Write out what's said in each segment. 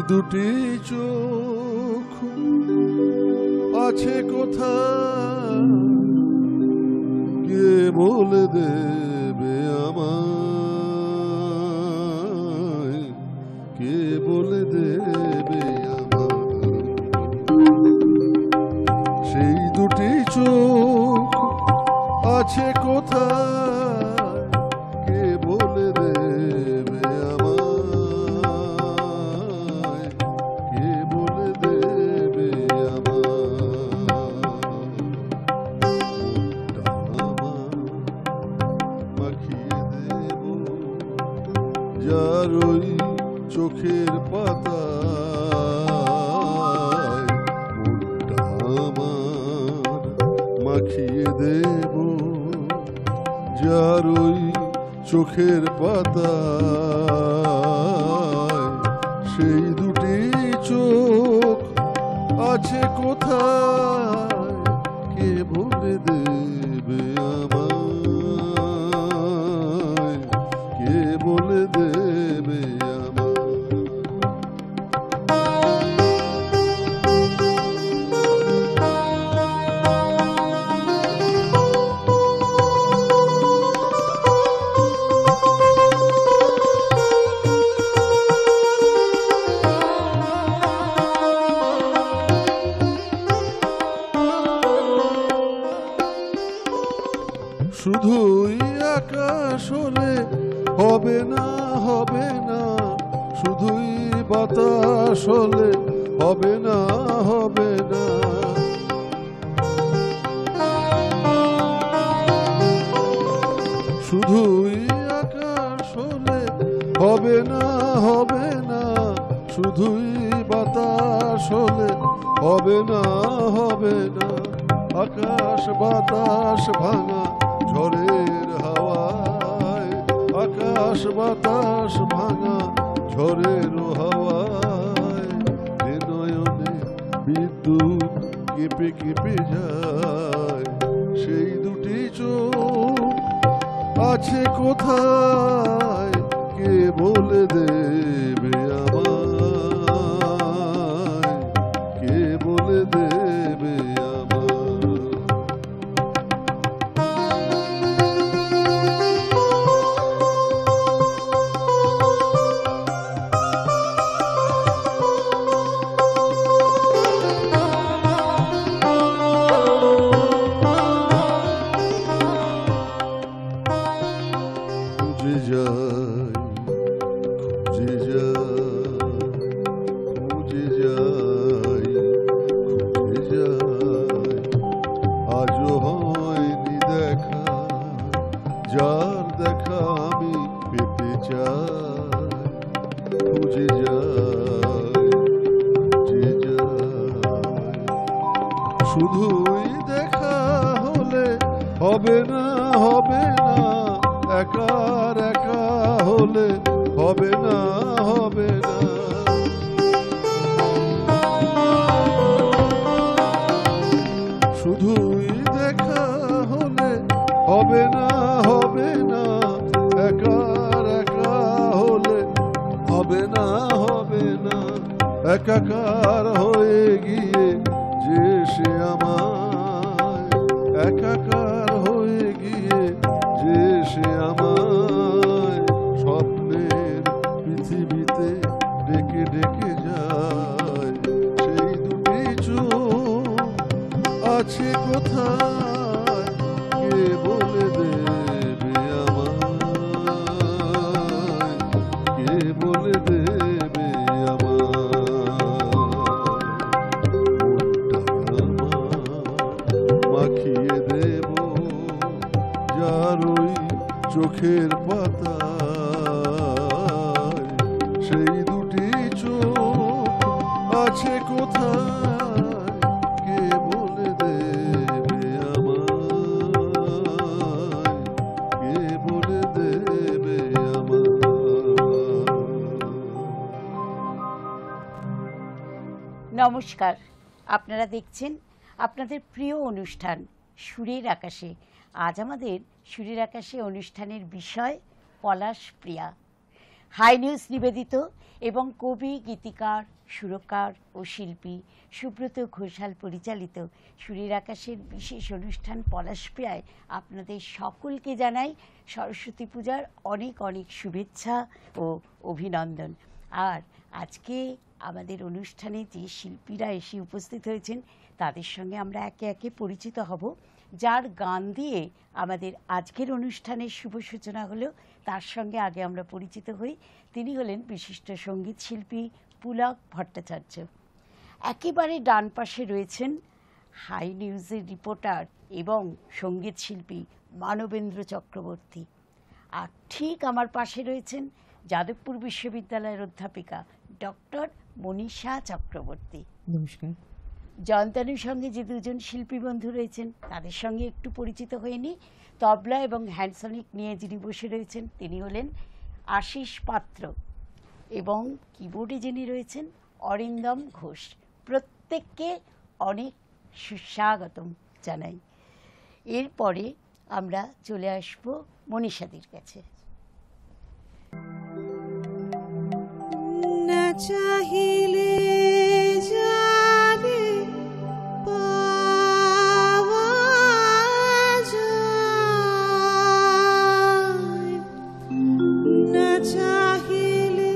দুটি চোখ আছে কোথায়, কে বলে দেবে আমায়, কে বলে দেবে আমায়। সেই দুটি চোখ আছে কোথায়, কে বলে দেবে আমায়, কে বলে দেবে মাখিয়ে দেব যার ওই চোখের পাতায়, মনটা আমার মাখিয়ে দেব যার ওই চোখের পাতায়। সেই দুটি চোখ আছে কোথায়, কে বলে দেবে আমায়, কে বলে দেবে আমায়। শুধুই আকাশ হলে হবে না, হবে না, শুধুই বাতাস হলে হবে না, হবে না। শুধুই আকাশ হলে হবে না, হবে না, শুধুই বাতাস হলে হবে না, হবে না। আকাশ বাতাস ভাঙা ঝড়ের হাওয়ায়, আকাশ বাতাস ভাঙা ঝড়ের হাওয়ায়, এ নয়নে বিদ্যুৎ কেঁপে কেঁপে যায়। সেই দুটি চোখ আছে কোথায়, কে বলে দেবে আমায়, কে বলে দেবে আমায়। খুঁজে যাই, খুঁজে যাই, খুঁজে যাই, আজও হয়নি দেখা যার দেখা আমি পেতে চাই। খুঁজে যাই, খুঁজে যাই, শুধুই দেখা হলে হবে না, হবে না, একার একা হলে হবে না, হবে না। শুধুই দেখা হলে হবে না, হবে না, একার একা হলে হবে না, হবে না। একাকার হয়ে গিয়ে যে সে আমায়, একাকার হয়ে গিয়ে যে সে আমায় স্বপ্নের পৃথিবীতে ডেকে ডেকে যায়। সেই দুটি চোখ আছে কোথায়, কে বলে দেবে আমায়, কে বলে দেবে মাখিয়ে দেব যার ওই চোখের পাতায়। সেই দুটি চোখ আছে কোথায়, কে বলে দেবে আমায়, কে বলে দেবে আমায়। নমস্কার, আপনারা দেখছেন আপনাদের প্রিয় অনুষ্ঠান সুরের আকাশে। আজ আমাদের সুরের আকাশে অনুষ্ঠানের বিষয় পলাশ প্রিয়া। হাই নিউজ নিবেদিত এবং কবি, গীতিকার, সুরকার ও শিল্পী সুব্রত ঘোষাল পরিচালিত সুরের আকাশের বিশেষ অনুষ্ঠান পলাশপ্রিয়ায় আপনাদের সকলকে জানাই সরস্বতী পূজার অনেক অনেক শুভেচ্ছা ও অভিনন্দন। আর আজকে আমাদের অনুষ্ঠানে যে শিল্পীরা এসে উপস্থিত হয়েছেন তাদের সঙ্গে আমরা একে একে পরিচিত হব। যার গান দিয়ে আমাদের আজকের অনুষ্ঠানের শুভ সূচনা হলো তার সঙ্গে আগে আমরা পরিচিত হই। তিনি হলেন বিশিষ্ট সঙ্গীত শিল্পী পুলক ভট্টাচার্য। একেবারে ডান পাশে রয়েছেন হাই নিউজের রিপোর্টার এবং সঙ্গীত শিল্পী মানবেন্দ্র চক্রবর্তী। আর ঠিক আমার পাশে রয়েছেন যাদবপুর বিশ্ববিদ্যালয়ের অধ্যাপিকা ডক্টর মনীষা চক্রবর্তী। নমস্কার। জয়ন্তানুর সঙ্গে যে দুজন শিল্পী বন্ধু রয়েছেন তাদের সঙ্গে একটু পরিচিত হয়নি। তবলা এবং হ্যান্ডসনিক নিয়ে যিনি বসে রয়েছেন তিনি হলেন আশিস পাত্র এবং কিবোর্ডে যিনি রয়েছেন অরিন্দম ঘোষ। প্রত্যেককে অনেক সুস্বাগতম জানাই। এরপরে আমরা চলে আসব মনীষাদির কাছে। না চাহিলে যারে পাওয়া যায়, না চাহিলে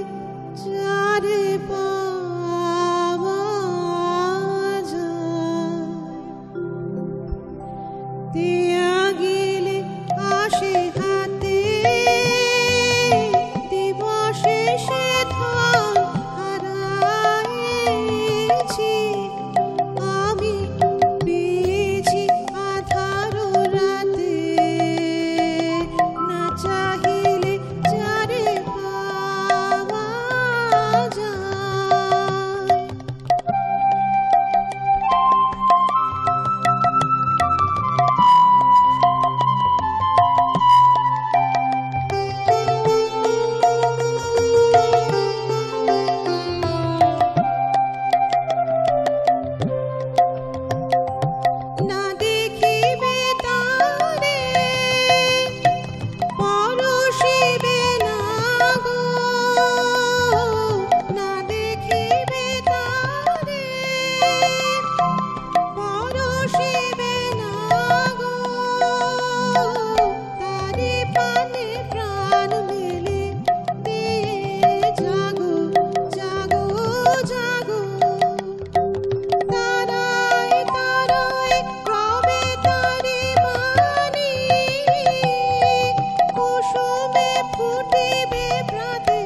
যারে পাওয়া যায়, দিয়া গেলে আসে হাতে দিবসে সে ধন হারাইছি, আমি পেয়েছি আধার রাতে, না চাহিলে যারে পাওয়া যায়। না দেখিবে তারে পরশিবে না গো, না দেখিবে তারে পরশিবে না গো, তারি পানে প্রাণ মেলে দিয়ে জাগো জাগো জাগো, তারাই তারাই রবে তারি বাণী, কুসুমে ফুটিবে প্রাতে,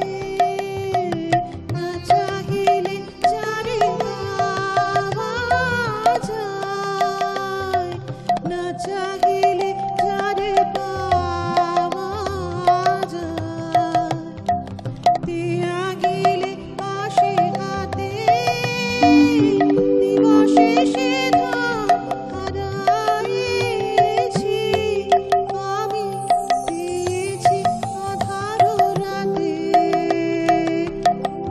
না চাহিলে যারে পাওয়া যায়, না চাহিলে যারে পাওয়া যায়, দিয়া গেলে আসে হাতে দিবসে সে ধন হারাইছি, আমি পেয়েছি আধার রাতে,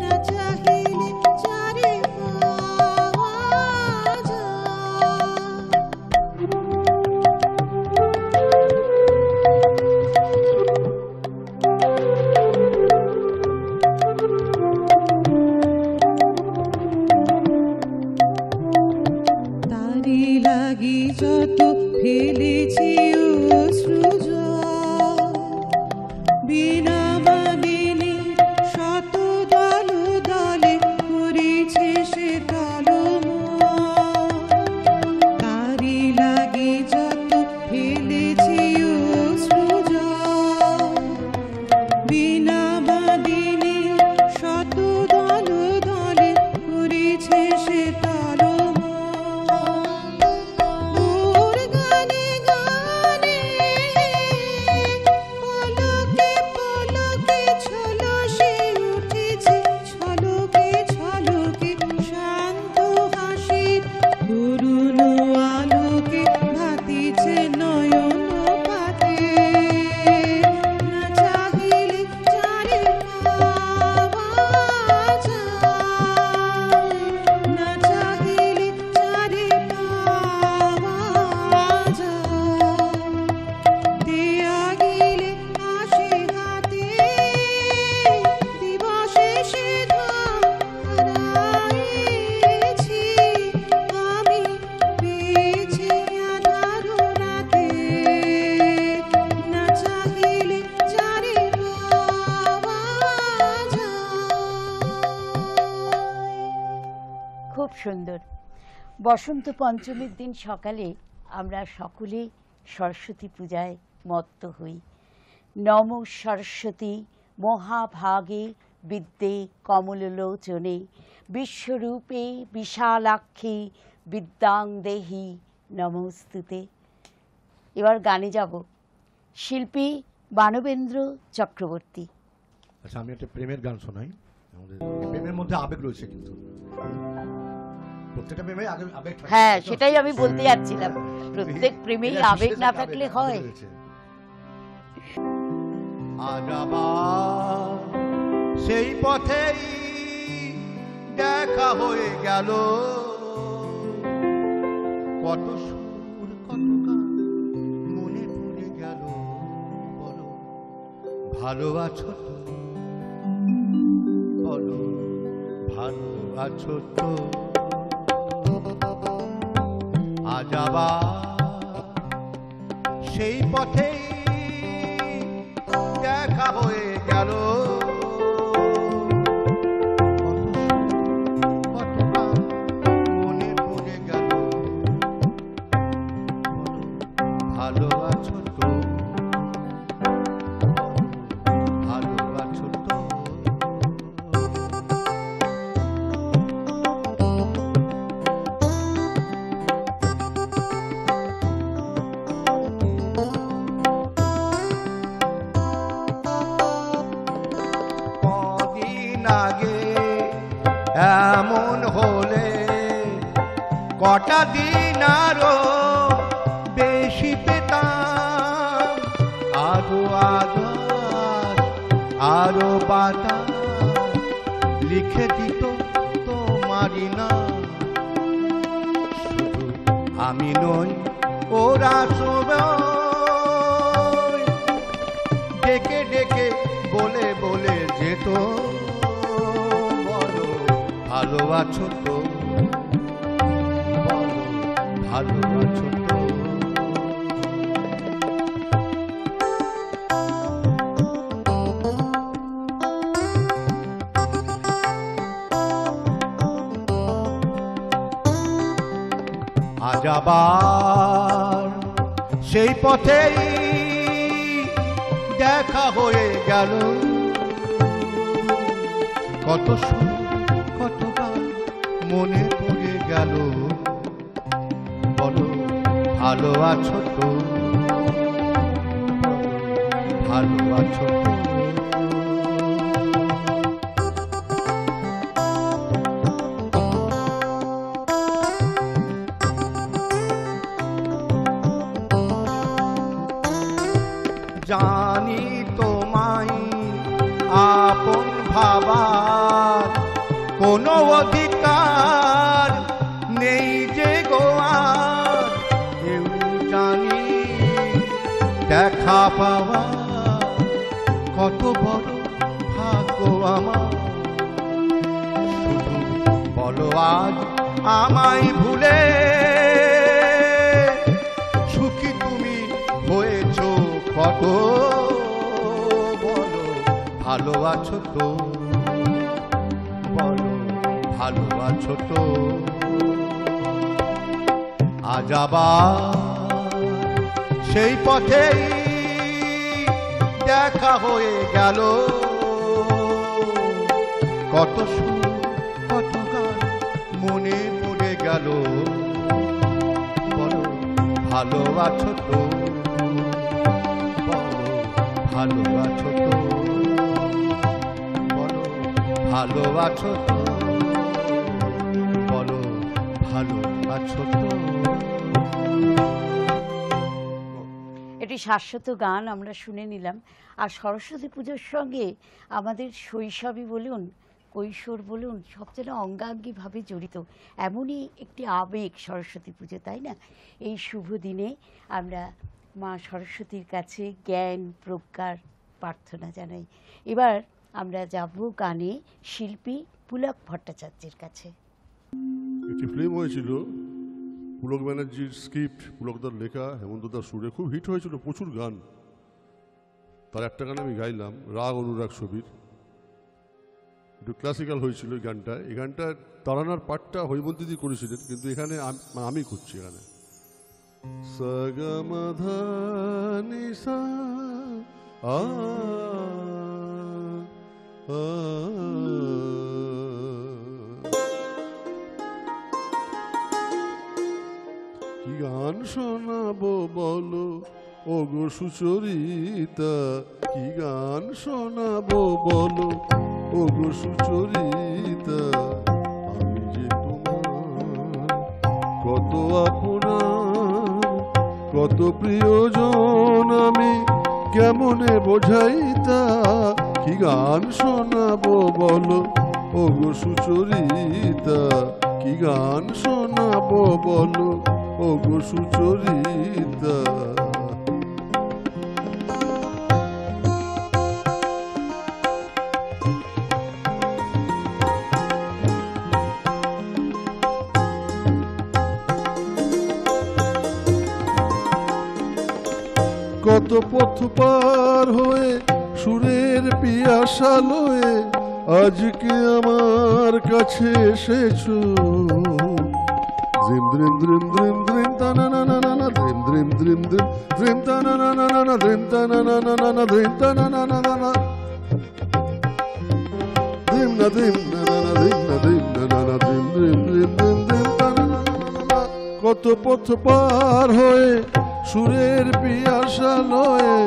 না চাহিলে যারে পাওয়া যায়। তারি লাগি যত ফেলেছি অশ্রুজল, বিনা মাবিনী শত দল দলে করেছে সে টলমল, তারি লাগি যত ফেলেছি অশ্রুজল, বিনা মাবিনী শত দল দলে করেছে সে টলমল, মোর গানে গানে পলকে সুন্দর। বসন্ত পঞ্চমীর দিন সকালে আমরা সকলে সরস্বতী পূজায় মত্ত হই। নম সরস্বতী মহাভাগে বিদ্যে কমললোচনে বিশ্বরূপে বিশালাক্ষী বিদ্যাং দেহি নমস্তুতে। এবার গানে যাব, শিল্পী বানবেন্দ্র চক্রবর্তী। আচ্ছা, আমি একটা প্রেমের গান শোনাই। আমাদের প্রেমের মধ্যে আবেগ রয়েছে, কিন্তু প্রত্যেকটা প্রেমে আবেগ থাকে। হ্যাঁ, সেটাই আমি বলতে যাচ্ছিলাম, প্রত্যেক প্রেমেই আবেগ না থাকলে হয়? আজ আবার সেই পথেই দেখা হয়ে গেল, কত সুর কত গান মনে পড়ে গেল। বলো ভালো আছো তো, বলো ভালো আছো তো। আজ আবার সেই পথেই দেখা হয়ে গেল, কত গান মনে পড়ে গেল। ভালো আছো তো, ভালো আছো তো। আগে এমন হলে কটা দিন আরো বেশি পেতাম, আরো আকাশ আরো বাতাস লিখে দিত তোমারই নাম। শুধু আমি নই, ওরা সবাই ডেকে ডেকে বলে বলে যেত, বলো ভালো আছো তো, বলো ভালো আছো তো। আজ আবার সেই পথেই দেখা হয়ে গেল, কত সুর কত গান মনে পড়ে গেল। বলো ভালো আছো তো, ভালো আছো তো। জানি তোমায় আপন ভাবার কোনো অধিকার নেই যে গোয়ার, কেউ জানি দেখা পাওয়া কত বড় ভাগ্য আমার। শুধু বলো আজ আমায় ভুলে সুখী তুমি হয়েছ কত, বলো ভালো আছো তো, বলো ভালো আছো তো। আজ আবার সেই পথেই দেখা হয়ে গেল, কত সুর কত গান মনে পড়ে গেল। বলো ভালো আছো তো, বলো ভালো আছো তো, বলো ভালো আছো তো, বলো ভালো আছো তো। এটি শাশ্বত গান আমরা শুনে নিলাম। আর সরস্বতী পুজোর সঙ্গে আমাদের শৈশবই বলুন, কৈশোর বলুন, সব যেন অঙ্গাঙ্গিভাবে জড়িত। এমনই একটি আবেগ সরস্বতী পুজো, তাই না? এই শুভ দিনে আমরা মা সরস্বতীর কাছে জ্ঞান প্রজ্ঞার প্রার্থনা জানাই। এবার আমরা যাব গানে শিল্পী পুলক ভট্টাচার্যের কাছে। একটি ফিল্ম হয়েছিল, পুলক ব্যানার্জির স্ক্রিপ্ট, পুলকদার লেখা, হেমন্তদার সুরে, খুব হিট হয়েছিল, প্রচুর গান। তার একটা গান আমি গাইলাম, রাগ অনুরাগ ছবির। একটু ক্লাসিক্যাল হয়েছিল এই গানটা। এই গানটা তারানার পাঠটা হৈমন্তীদি করেছিলেন, কিন্তু এখানে আমি করছি। এখানে সাগামাধানিসা আ আ কি গান শোনাবো বলো ওগো সুচরিতা, কি গান শোনাবো বলো ওগো সুচরিতা, আমি যে তোমার কত আপনার কত প্রিয়জন, আমি কেমনে বোঝাইতা, কি গান শোনাবো বলো ওগো সুচরিতা, কি গান শোনাবো বলো ওগো সুচরিতা। কত পথ পার হয়ে সুরের পিয়াসা লয়ে আজকে আমার কাছে এসেছো, দ্রিম দ্রিম দ্রিম দ্রিম দ্রিম তানা না না না দ্রিম দ্রিম দ্রিম দ্রিম দ্রিম তানা না না না দ্রিম তানা না না না দ্রিম তানা না না না দ্রিম না দ্রিম না না দ্রিম না দ্রিম না না দ্রিম দ্রিম দ্রিম দ্রিম দ্রিম তানা না না। কত পথ পার হয়ে সুরের পিয়াসা লয়ে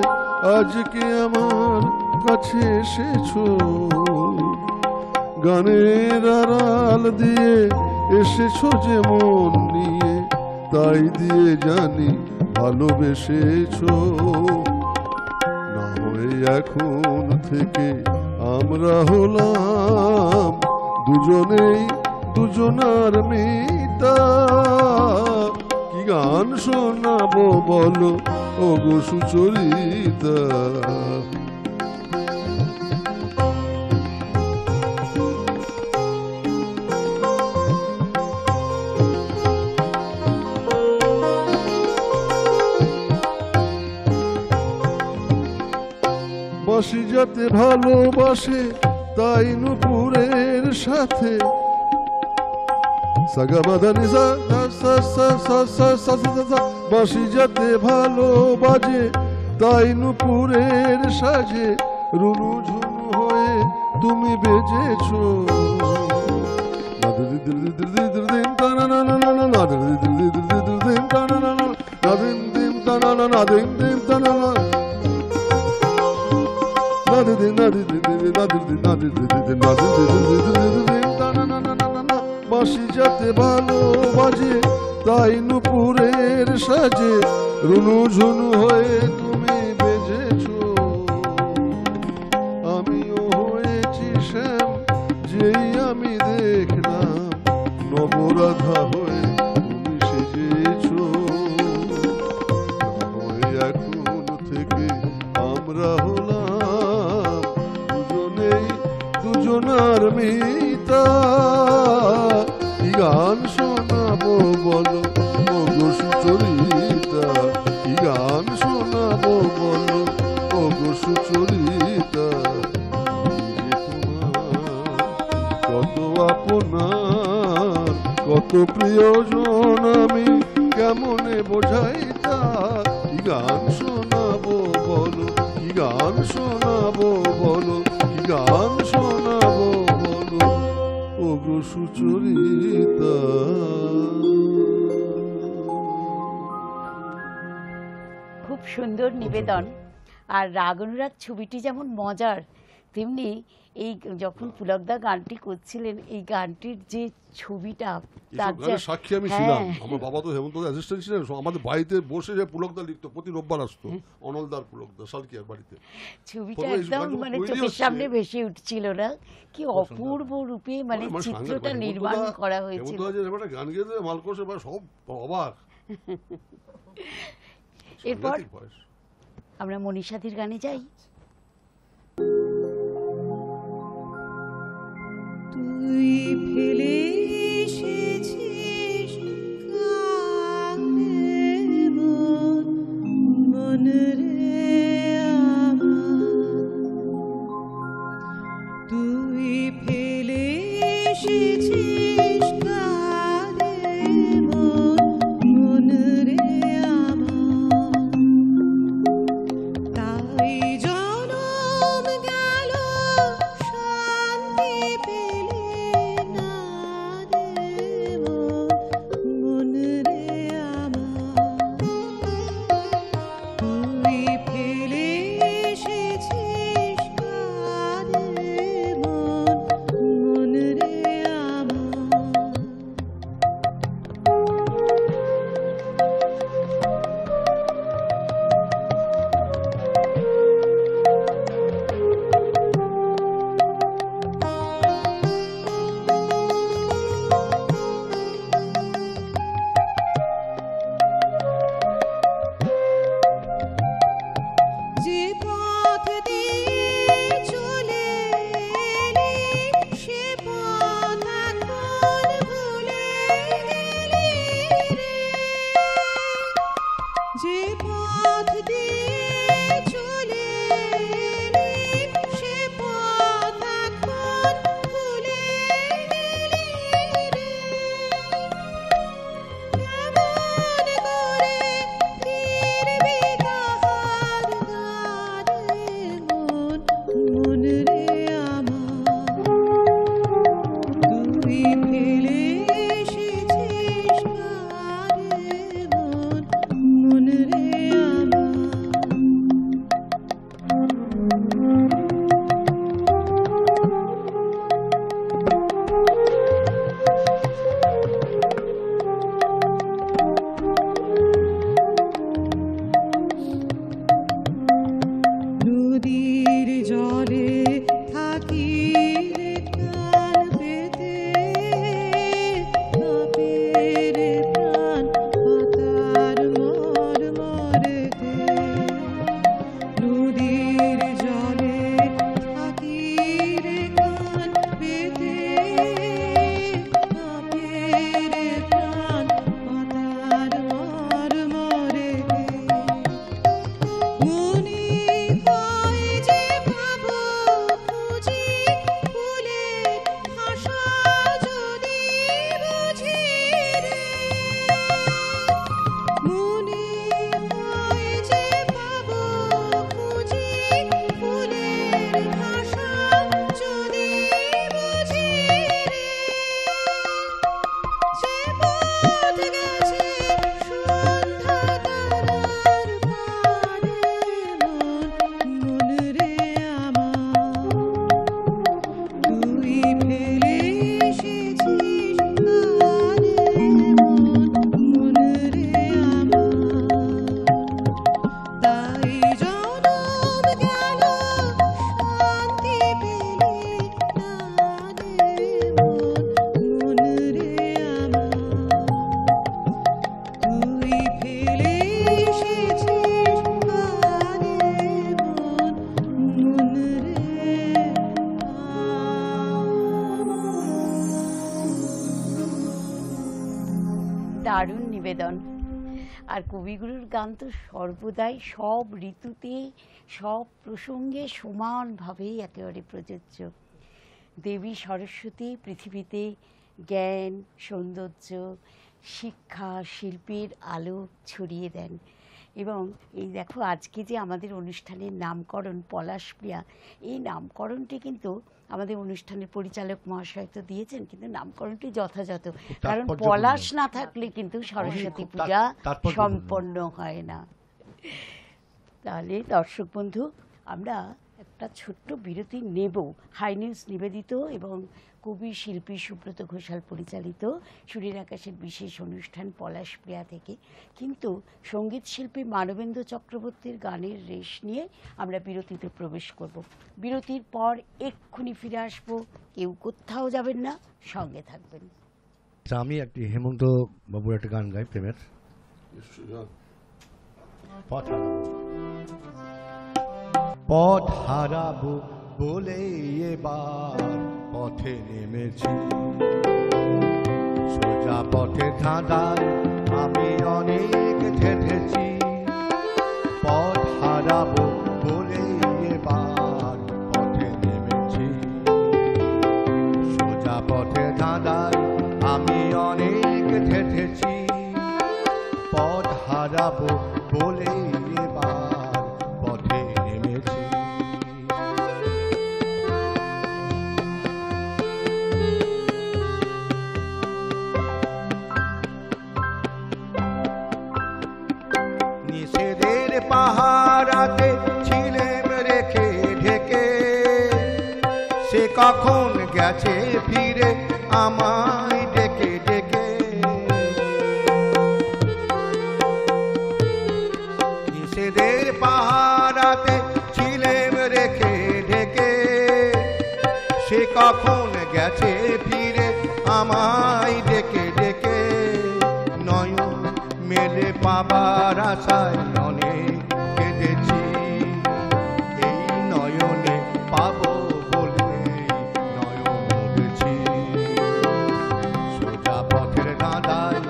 আজকে আমার কাছে এসেছো, গানের আড়াল দিয়ে এসেছো যে মন নিয়ে, তাই দিয়ে জানি ভালোবেসেছো। না হয়ে এখন থেকে আমরা হলাম দুজনেই দুজনার মিতা, কি গান শোনাবো বলো ওগো সুচরিতা। বাসি যাতে ভালোবাসে তাই নুপুরের সাথে, বাসি যাতে ভালো বাজে তাই নুপুরের সাজে, রুনু ঝুনু হয়ে তুমি বেজেছো, বাসি যাতে ভালো বাজে তাই নুপুরের সাজে, রুনু ঝুনু হয়ে তুমি বেজেছো, আমিও হয়েছি শ্যাম যেই আমি দেখলাম, নবরাধা হয়ে তুমি সেজেছো। এখন থেকে আমরা হলাম দুজনেই দুজনার মিতা, কি গান শোনাবো বলো ওগো সুচরিতা, কি গান শোনাবো বলো ওগো সুচরিতা, কত আপনার কত প্রিয়জন, আমি কেমনে বোঝাইতা, কি গান শোনাবো বলো, কি গান শোনাবো বলো, কি গান শোনাবো বলো ওগো সুচরিতা। খুব সুন্দর নিবেদন। আর রাগ অনুরাগ ছবিটি যেমন মজার, তেমনি এই যখন পুলকদা গানটি করছিলেন, এই গানটির যে ছবিটা তার যে সাক্ষী আমি ছিলাম। আমার বাবা তো হেমন্ত অ্যাসিস্ট্যান্ট ছিলেন, আমাদের বাড়িতে বসে যে পুলকদা লিখতো, প্রতি রোববার আসতো অনলদার পুলকদা সালকিয়ার বাড়িতে, ছবিটা একদম মানে চোখের সামনে ভেসে উঠছিল না, কি অপূর্ব রূপে মানে চিত্রটা নির্মাণ করা হয়েছিল। গান গেয়ে মালকোষে সব অবাক। এরপর আমরা মনীষাদির গানে যাই। তুই ফেলে এসেছিস কাকে মন রে আমার, তুই ফেলে যে পথ দিয়ে চলে এলি সে পথ এখন ভুলে গেলি রে। কেমন করে ফিরবি কাহার দ্বারে মন, মন রে আমার, তুই ফেলে এসেছিস কারে মন, মন রে আমার। নদীর জলে থাকি রে প্রাণ পেতে, কাঁপে রে প্রাণ পাতার মরমরেতে। নদীর জলে থাকি রে প্রাণ পেতে, কাঁপে রে প্রাণ পাতার মরমরেতে। মনে হয় যে পাবো খুঁজি ফুলের ভাষা যদি বুঝি রে। মনে হয় যে পাবো খুঁজি ফুলের ভাষা যদি বুঝি রে। সে পথ গেছে সন্ধ্যা তারার পারে মন, মন রে আমার, তুই ফেলে এসেছিস কারে মন, মন রে আমার। তাই জনম গেল শান্তি পেলি না রে মন, মন রে আমার, তুই ফেলে এসেছিস কারে মন, মন রে আমার। দারুণ নিবেদন। আর কবিগুরুর গান তো সর্বদাই সব ঋতুতে সব প্রসঙ্গে সমানভাবেই একেবারে প্রযোজ্য। দেবী সরস্বতী পৃথিবীতে জ্ঞান, সৌন্দর্য, শিক্ষা, শিল্পের আলো ছড়িয়ে দেন। এবং এই দেখো আজকে যে আমাদের অনুষ্ঠানের নামকরণ পলাশপ্রিয়া, এই নামকরণটি কিন্তু আমাদের অনুষ্ঠানের পরিচালক মহাশয় তো দিয়েছেন, কিন্তু নামকরণটি যথাযথ, কারণ পলাশ না থাকলে কিন্তু সরস্বতী পূজা সম্পন্ন হয় না। তাহলে দর্শক বন্ধু, আমরা একটা ছোট্ট বিরতি নেব। হাই নিউজ নিবেদিত এবং কবি শিল্পী সুব্রত ঘোষাল পরিচালিত সুরের আকাশের বিশেষ অনুষ্ঠান পলাশপ্রিয়া থেকে। কিন্তু সঙ্গীত শিল্পী মানবেন্দ্র চক্রবর্তীর গানের রেশ নিয়ে আমরা বিরতিতে প্রবেশ করব। বিরতির পর এক্ষুনি ফিরে আসবো। কেউ কোথাও যাবেন না, সঙ্গে থাকবেন। আমি একটি হেমন্ত বাবুর একটা গান গাই প্রেমের। পথ হারাবো বলে এবার পথে নেমেছি, সোজা পথে ধাঁধায় আমি অনেক থেকেছি। পথ হারাবো বলে এবার পথে নেমেছি, সোজা পথে ধাঁধায় আমি অনেক থেকেছি। পথ হারাবো বলে এবার পথে নেমেছি। নিষেধের পাহারাতে ছিলেম রেখে ঢেকে, সে কখন গেছে ফিরে আমায় ডেকে ডেকে। নিষেধের পাহারাতে ছিলেম রেখে ঢেকে, সে কখন গেছে ফিরে আমায় ডেকে ডেকে। নয়ন মেলে পাবার আশায় অনেক কেঁদেছি, এই নয়নে পাবো বলে নয়ন মুড়েছি। সোজা পথের ধাঁধায়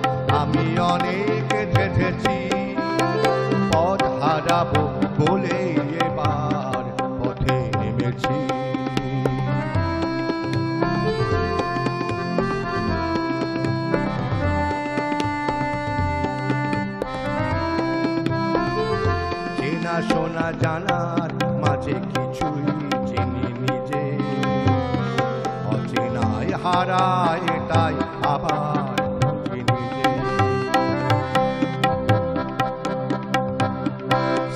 আমি অনেক থেকেছি, হারাবো বলে এবার পথে নেমেছি। চেনা শোনা জানার মাঝে কিছুই চিনি নিজে, অচেনায় হারায় এটাই আবার চিনি যে।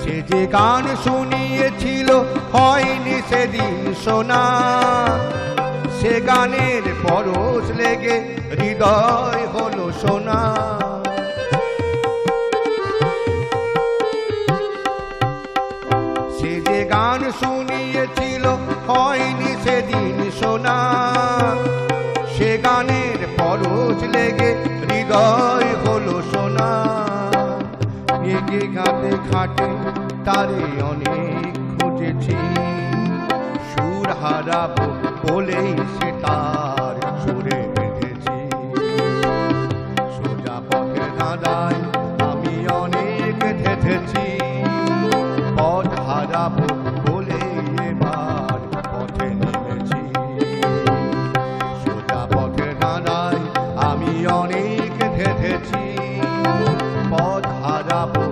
সে যে গান শুনিয়েছিল হয়নি সেদিন শোনা, সে গানের পরশ লেগে হৃদয় হলো সোনা। সে যে গান শুনিয়েছিল হয়নি সেদিন শোনা, সে গানের পরশ লেগে হৃদয় হলো সোনা। একে ঘাটে ঘাটে তারে অনেক খুঁজেছি, সুর হারাবো বলেই সে তার সুরে বেঁধেছি। সোজা পথে ধাঁধায় আমি অনেক থেকেছি, পথ হারাবো বলে এবার পথে নেমেছি। সোজা পথে ধাঁধায় আমি অনেক থেকেছি, পথ হারাবো